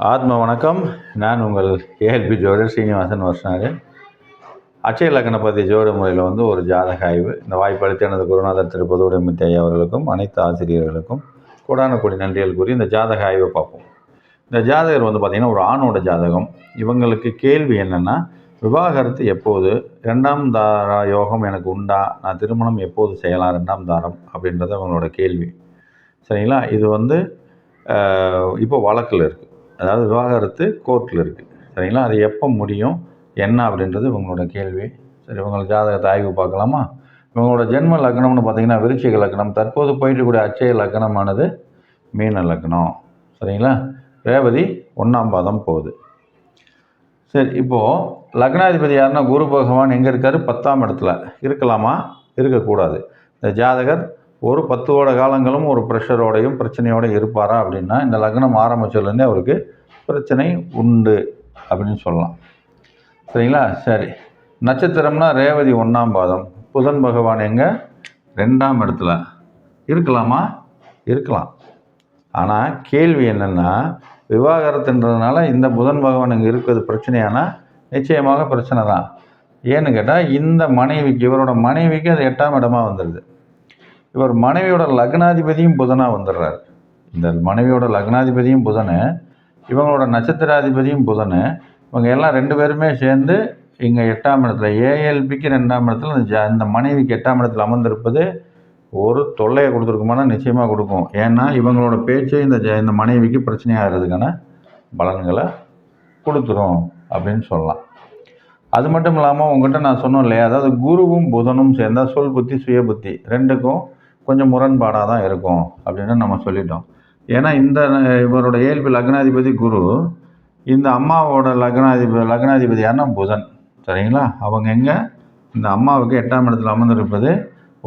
ஆத்ம வணக்கம். நான் உங்கள் ஏஎல்பி ஜோதிடர் ஸ்ரீனிவாசன் வருஷனாரு. அட்சய லக்னபதி ஜோதிட முறையில் ஒரு ஜாதக ஆய்வு. இந்த வாய்ப்பு அளித்த எனது குருநாதர் திரு பொதுவுடைமுத்தி ஐயா அவர்களுக்கும் அனைத்து ஆசிரியர்களுக்கும் கோடான கோடி நன்றிகள் கூறி இந்த ஜாதக ஆய்வை பார்ப்போம். இந்த ஜாதகர் பார்த்திங்கன்னா ஒரு ஆணோட ஜாதகம். இவங்களுக்கு கேள்வி என்னென்னா, விவாகரத்து எப்போது, 2ஆம் தார யோகம் எனக்கு உண்டா, நான் திருமணம் எப்போது செய்யலாம் 2ஆம் தாரம் அப்படின்றது அவங்களோட கேள்வி. சரிங்களா? இது இப்போ வழக்கில் இருக்குது. அதாவது விவாகரத்து கோர்ட்டில் இருக்குது. சரிங்களா? அது எப்போ முடியும், என்ன அப்படின்றது இவங்களோட கேள்வி. சரி, இவங்களோட ஜாதகத்தை ஆய்வு பார்க்கலாமா? இவங்களோட ஜென்ம லக்னம்னு பார்த்திங்கன்னா விருச்சிக லக்னம். தற்போது போயிட்டுக்கூடிய அட்சய லக்னமானது மீன லக்னம். சரிங்களா? ரேவதி 1ஆம் பாதம் போகுது. சரி, இப்போது லக்னாதிபதி யாருன்னா குரு பகவான் எங்கே இருக்கார்? 10ஆம் இடத்துல இருக்கலாமா, இருக்கக்கூடாது? இந்த ஜாதகர் ஒரு 10 வருட காலங்களும் ஒரு ப்ரெஷரோடையும் பிரச்சனையோடு இருப்பாரா அப்படின்னா, இந்த லக்னம் ஆரம்பிச்சதுலேருந்தே அவருக்கு பிரச்சனை உண்டு அப்படின்னு சொல்லலாம். சரிங்களா? சரி, நட்சத்திரம்னா ரேவதி 1ஆம் பாதம். புதன் பகவான் எங்கே? 2ஆம் இடத்துல இருக்கலாமா? இருக்கலாம். ஆனால் கேள்வி என்னென்னா, விவாகரத்துன்றதுனால இந்த புதன் பகவான் இங்கே இருக்கிறது பிரச்சனையானா நிச்சயமாக பிரச்சனை தான். ஏன்னு கேட்டால், இந்த மனைவிக்கு, இவரோட மனைவிக்கு அது 8ஆம் இடமா வந்துடுது. இவர் மனைவியோட லக்னாதிபதியும் புதனாக வந்துடுறார். இந்த மனைவியோட லக்னாதிபதியும் புதனு, இவங்களோட நட்சத்திராதிபதியும் புதனு, இவங்க எல்லாம் 2 பேருமே சேர்ந்து இங்கே 8ஆம் இடத்துல, ஏஎல்பிக்கு 2ஆம் இடத்துல இந்த மனைவிக்கு 8ஆம் இடத்துல அமர்ந்திருப்பது ஒரு தொல்லையை கொடுத்துருக்குமானா நிச்சயமாக கொடுக்கும். ஏன்னா இவங்களோட பேச்சு இந்த மனைவிக்கு பிரச்சனையாகிறதுக்கான பலன்களை கொடுத்துரும் அப்படின்னு சொல்லலாம். அது மட்டும் இல்லாமல் உங்கள்கிட்ட நான் சொன்னோம் இல்லையா, அதாவது குருவும் புதனும் சேர்ந்தால் சொல் புத்தி சுய புத்தி ரெண்டுக்கும் கொஞ்சம் முரண்பாடாக தான் இருக்கும் அப்படின்னு நம்ம சொல்லிட்டோம். ஏன்னா இவரோட ஏஎல்பி லக்னாதிபதி குரு, இந்த அம்மாவோட லக்னாதிபதி யாருன்னா புதன். சரிங்களா? அவங்க எங்கே? இந்த அம்மாவுக்கு 8ஆம் இடத்துல அமர்ந்திருப்பது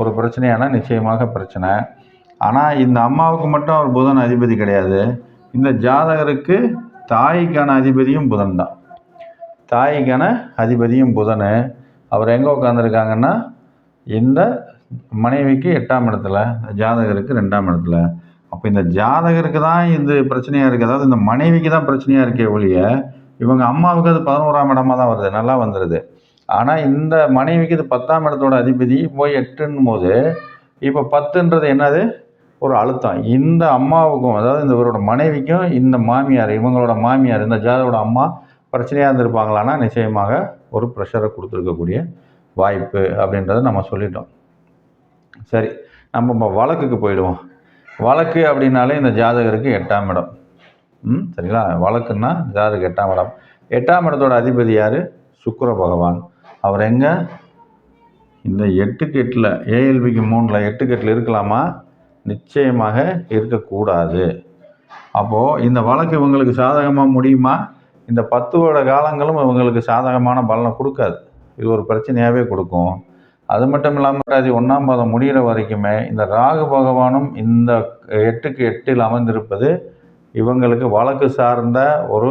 ஒரு பிரச்சனையானா நிச்சயமாக பிரச்சனை. ஆனால் இந்த அம்மாவுக்கு மட்டும் அவர் புதன் அதிபதி கிடையாது. இந்த ஜாதகருக்கு தாய்க்கான அதிபதியும் புதன் தான். தாய்க்கான அதிபதியும் புதன். அவர் எங்கே உட்காந்துருக்காங்கன்னா, இந்த மனைவிக்கு 8ஆம் இடத்துல, ஜாதகருக்கு 2ஆம் இடத்துல. அப்போ இந்த ஜாதகருக்கு தான் இது பிரச்சனையாக இருக்குது. அதாவது இந்த மனைவிக்கு தான் பிரச்சனையாக இருக்கே ஒழிய, இவங்க அம்மாவுக்கு அது 11ஆம் இடமா தான் வருது, நல்லா வந்துடுது. ஆனால் இந்த மனைவிக்கு இது 10ஆம் இடத்தோட அதிபதி போய் 8ன்னும் போது, இப்போ 10ன்றது என்னது? ஒரு அழுத்தம். இந்த அம்மாவுக்கும், அதாவது இந்த இவரோட மனைவிக்கும் இந்த மாமியார், இவங்களோட மாமியார், இந்த ஜாதகோட அம்மா பிரச்சனையாக இருந்திருப்பாங்களான்னா நிச்சயமாக ஒரு ப்ரெஷரை கொடுத்துருக்கக்கூடிய வாய்ப்பு அப்படின்றத நம்ம சொல்லிட்டோம். சரி, நம்ம வழக்குக்கு போயிடுவோம். வழக்கு அப்படின்னாலே இந்த ஜாதகருக்கு 8ஆம் இடம். சரிங்களா? வழக்குன்னா ஜாதகருக்கு 8ஆம் இடம். 8ஆம் இடத்தோட அதிபதி யார்? சுக்கிர பகவான். அவர் எங்கே? இந்த 8க்கு 8ல், ஏஎல்பிக்கு 3ல் 8க்கு 8ல் இருக்கலாமா? நிச்சயமாக இருக்கக்கூடாது. அப்போது இந்த வழக்கு இவங்களுக்கு சாதகமாக முடியுமா? இந்த 10 வருட காலங்களும் இவங்களுக்கு சாதகமான பலனை கொடுக்காது. இது ஒரு பிரச்சனையாகவே கொடுக்கும். அது மட்டும் இல்லாமல் அது 1ஆம் பாதம் முடிகிற வரைக்குமே இந்த ராகு பகவானும் இந்த 8க்கு 8ல் அமர்ந்திருப்பது இவங்களுக்கு வழக்கு சார்ந்த ஒரு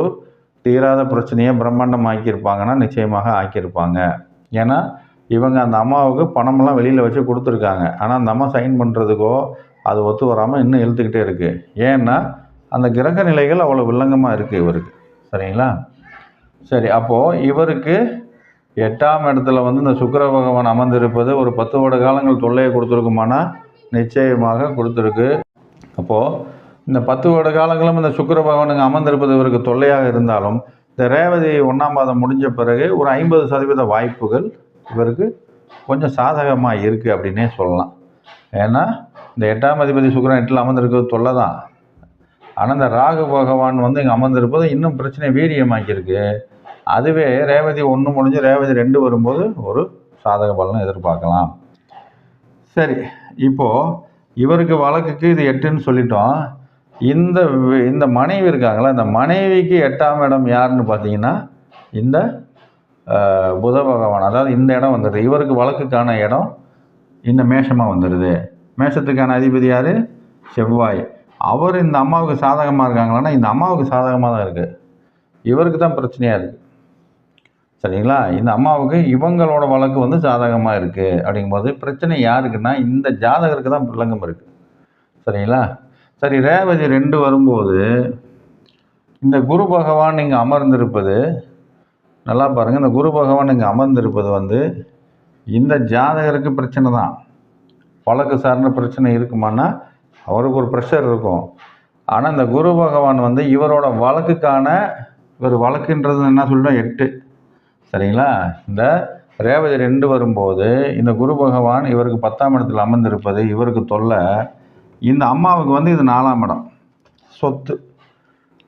தீராத பிரச்சனையை பிரம்மாண்டம் ஆக்கியிருப்பாங்கன்னா நிச்சயமாக ஆக்கியிருப்பாங்க. ஏன்னா இவங்க அந்த அம்மாவுக்கு பணமெல்லாம் வெளியில் வச்சு கொடுத்துருக்காங்க. ஆனால் அந்த அம்மா சைன் பண்ணுறதுக்கோ அது ஒத்து வராமல் இன்னும் இழுத்துக்கிட்டே இருக்குது. ஏன்னா அந்த கிரக நிலைகள் அவ்வளோ வில்லங்கமாக இருக்குது இவருக்கு. சரிங்களா? சரி, அப்போது இவருக்கு 8ஆம் இடத்துல இந்த சுக்கிர பகவான் அமர்ந்திருப்பது ஒரு 10 வருட காலங்கள் தொல்லையை கொடுத்துருக்குமானா நிச்சயமாக கொடுத்துருக்கு. அப்போது இந்த 10 வருட காலங்களும் இந்த சுக்கிர பகவானுக்கு அமர்ந்திருப்பது இவருக்கு தொல்லையாக இருந்தாலும், இந்த ரேவதி 1ஆம் பாதம் முடிஞ்ச பிறகு ஒரு 50% வாய்ப்புகள் இவருக்கு கொஞ்சம் சாதகமாக இருக்குது அப்படின்னே சொல்லலாம். ஏன்னா இந்த 8ஆம் அதிபதி சுக்கிரன் 8ல் அமர்ந்திருக்கிறது தொல்லை தான். ஆனால் இந்த ராகு பகவான் இங்கே அமர்ந்திருப்பது இன்னும் பிரச்சனை வீரியமாக்கியிருக்கு. அதுவே ரேவதி 1 முடிஞ்சு ரேவதி 2 வரும்போது ஒரு சாதக பலனை எதிர்பார்க்கலாம். சரி, இப்போது இவருக்கு வழக்குக்கு இது 8ன்னு சொல்லிட்டோம். இந்த மனைவி இருக்காங்களா, இந்த மனைவிக்கு 8ஆம் இடம் யாருன்னு பார்த்தீங்கன்னா இந்த புத பகவான். அதாவது இந்த இடம் வந்துடுது. இவருக்கு வழக்குக்கான இடம் இந்த மேஷமாக வந்துடுது. மேஷத்துக்கான அதிபதி யார்? செவ்வாய். அவர் இந்த அம்மாவுக்கு சாதகமாக இருக்காங்களான்னா இந்த அம்மாவுக்கு சாதகமாக தான் இருக்குது. இவருக்கு தான் பிரச்சனையாக இருக்குது. சரிங்களா? இந்த அம்மாவுக்கு இவங்களோட வழக்கு சாதகமாக இருக்குது. அப்படிங்கும்போது பிரச்சனை யாருக்குன்னா இந்த ஜாதகருக்கு தான் வில்லங்கம் இருக்குது. சரிங்களா? சரி, ரேவதி 2 வரும்போது இந்த குரு பகவான் இங்கே அமர்ந்திருப்பது நல்லா பாருங்கள். இந்த குரு பகவான் இங்கே அமர்ந்திருப்பது வந்து இந்த ஜாதகருக்கு பிரச்சனை தான். வழக்கு சார்ந்த பிரச்சனை இருக்குமானா அவருக்கு ஒரு ப்ரெஷர் இருக்கும். ஆனால் இந்த குரு பகவான் வந்து இவரோட வழக்குக்கான இவர் வழக்குன்றது என்ன சொல்கிறோம் 8 சரிங்களா. இந்த ரேவதி 2 வரும்போது இந்த குரு பகவான் இவருக்கு 10ஆம் இடத்தில் அமர்ந்திருப்பது இவருக்கு தொல்லை. இந்த அம்மாவுக்கு வந்து இது 4ஆம் இடம் சொத்து.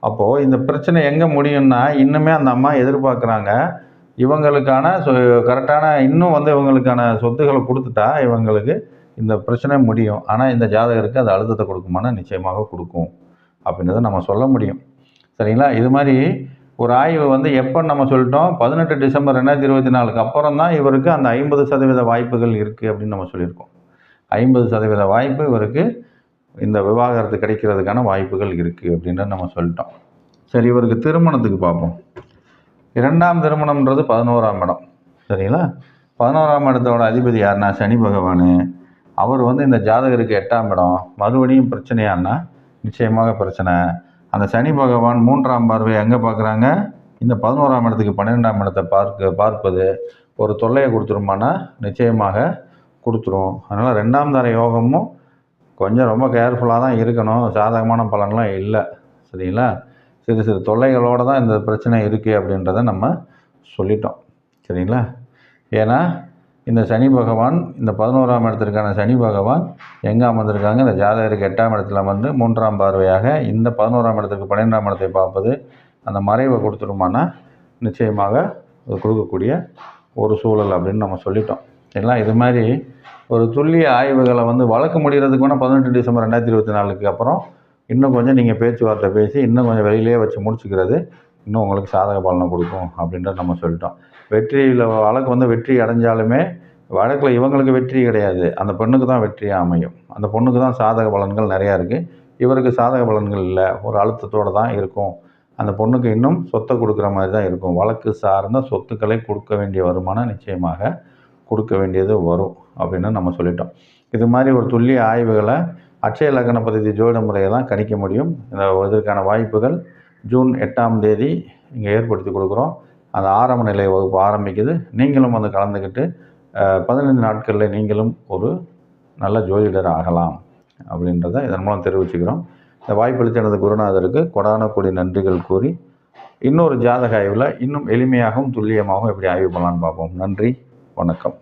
அப்போது இந்த பிரச்சனை எங்கே முடியும்னா இன்னுமே அந்த அம்மா எதிர்பார்க்குறாங்க இவங்களுக்கான கரெக்டான இன்னும் வந்து இவங்களுக்கான சொத்துக்களை கொடுத்துட்டா இவங்களுக்கு இந்த பிரச்சனை முடியும். ஆனால் இந்த ஜாதகருக்கு அது அழுத்தத்தை கொடுக்குமானா நிச்சயமாக கொடுக்கும் அப்படின்றத நம்ம சொல்ல முடியும் சரிங்களா. இது மாதிரி ஒரு ஆய்வு வந்து எப்போ நம்ம சொல்லிட்டோம் 18 டிசம்பர் 2024 அப்புறம் தான் இவருக்கு அந்த 50% வாய்ப்புகள் இருக்குது அப்படின்னு நம்ம சொல்லியிருக்கோம். 50% வாய்ப்பு இவருக்கு இந்த விவாகரத்து கிடைக்கிறதுக்கான வாய்ப்புகள் இருக்குது அப்படின்றத நம்ம சொல்லிட்டோம். சரி, இவருக்கு திருமணத்துக்கு பார்ப்போம். 2ஆம் திருமணம்ன்றது 11ஆம் இடம் சரிங்களா. 11ஆம் இடத்தோட அதிபதி யாருன்னா சனி பகவான். அவர் வந்து இந்த ஜாதகருக்கு 8ஆம் இடம். மறுபடியும் பிரச்சனையானா நிச்சயமாக பிரச்சனை. அந்த சனி பகவான் 3ஆம் பார்வை எங்கே பார்க்குறாங்க இந்த 11ஆம் இடத்துக்கு 12ஆம் இடத்தை பார்ப்பது ஒரு தொல்லையை கொடுத்துருமானா நிச்சயமாக கொடுத்துரும். அதனால் 2ஆம் தர யோகமும் கொஞ்சம் ரொம்ப கேர்ஃபுல்லாக தான் இருக்கணும். சாதகமான பலன்லாம் இல்லை சரிங்களா. சிறு சிறு தொல்லைகளோடு தான் இந்த பிரச்சனை இருக்குது அப்படின்றத நம்ம சொல்லிட்டோம் சரிங்களா. ஏன்னா இந்த சனி பகவான் இந்த 11ஆம் இடத்திற்கான சனி பகவான் எங்கே அமர்ந்திருக்காங்க இந்த ஜாதகருக்கு 8ஆம் இடத்துல வந்து 3ஆம் பார்வையாக இந்த 11ஆம் இடத்துக்கு 12ஆம் இடத்தை பார்ப்பது அந்த மறைவை கொடுத்துருமானா நிச்சயமாக அது கொடுக்கக்கூடிய ஒரு சூழல் அப்படின்னு நம்ம சொல்லிட்டோம் சரிங்களா. இது மாதிரி ஒரு துல்லிய ஆய்வுகளை வந்து வழக்கு முடிகிறதுக்கு வேணால் 18 டிசம்பர் 2024 அப்புறம் இன்னும் கொஞ்சம் நீங்கள் பேச்சுவார்த்தை பேசி இன்னும் கொஞ்சம் வெளியிலே வச்சு முடிச்சுக்கிறது இன்னும் உங்களுக்கு சாதக பலனை கொடுக்கும் அப்படின்றத நம்ம சொல்லிட்டோம். வெற்றியில் வழக்கு வந்து வெற்றி அடைஞ்சாலுமே வழக்கில் இவங்களுக்கு வெற்றி கிடையாது, அந்த பெண்ணுக்கு தான் வெற்றியாக அமையும். அந்த பொண்ணுக்கு தான் சாதக பலன்கள் நிறையா இருக்குது, இவருக்கு சாதக பலன்கள் இல்லை. ஒரு அழுத்தத்தோடு தான் இருக்கும். அந்த பொண்ணுக்கு இன்னும் சொத்தை கொடுக்குற மாதிரி தான் இருக்கும். வழக்கு சார்ந்த சொத்துக்களை கொடுக்க வேண்டிய வருமானம் நிச்சயமாக கொடுக்க வேண்டியது வரும் அப்படின்னு நம்ம சொல்லிட்டோம். இது மாதிரி ஒரு துல்லிய ஆய்வுகளை அட்சய லக்ன பദ്ധதி ஜோதிட முறையை தான் கணிக்க முடியும். இதற்கான வாய்ப்புகள் ஜூன் 8ஆம் தேதி இங்கே ஏற்படுத்தி கொடுக்குறோம். அந்த ஆரம்ப நிலை வகுப்பு ஆரம்பிக்குது. நீங்களும் வந்து கலந்துக்கிட்டு 15 நாட்களில் நீங்களும் ஒரு நல்ல ஜோதிடர் ஆகலாம் அப்படின்றத இதன் மூலம் தெரிவிச்சுக்கிறோம். இந்த வாய்ப்பளித்த எனது குருநாதருக்கு கொடான கோடி நன்றிகள் கூறி இன்னொரு ஜாதக ஆய்வில் இன்னும் எளிமையாகவும் துல்லியமாகவும் எப்படி ஆய்வு பண்ணலான்னு பார்ப்போம். நன்றி, வணக்கம்.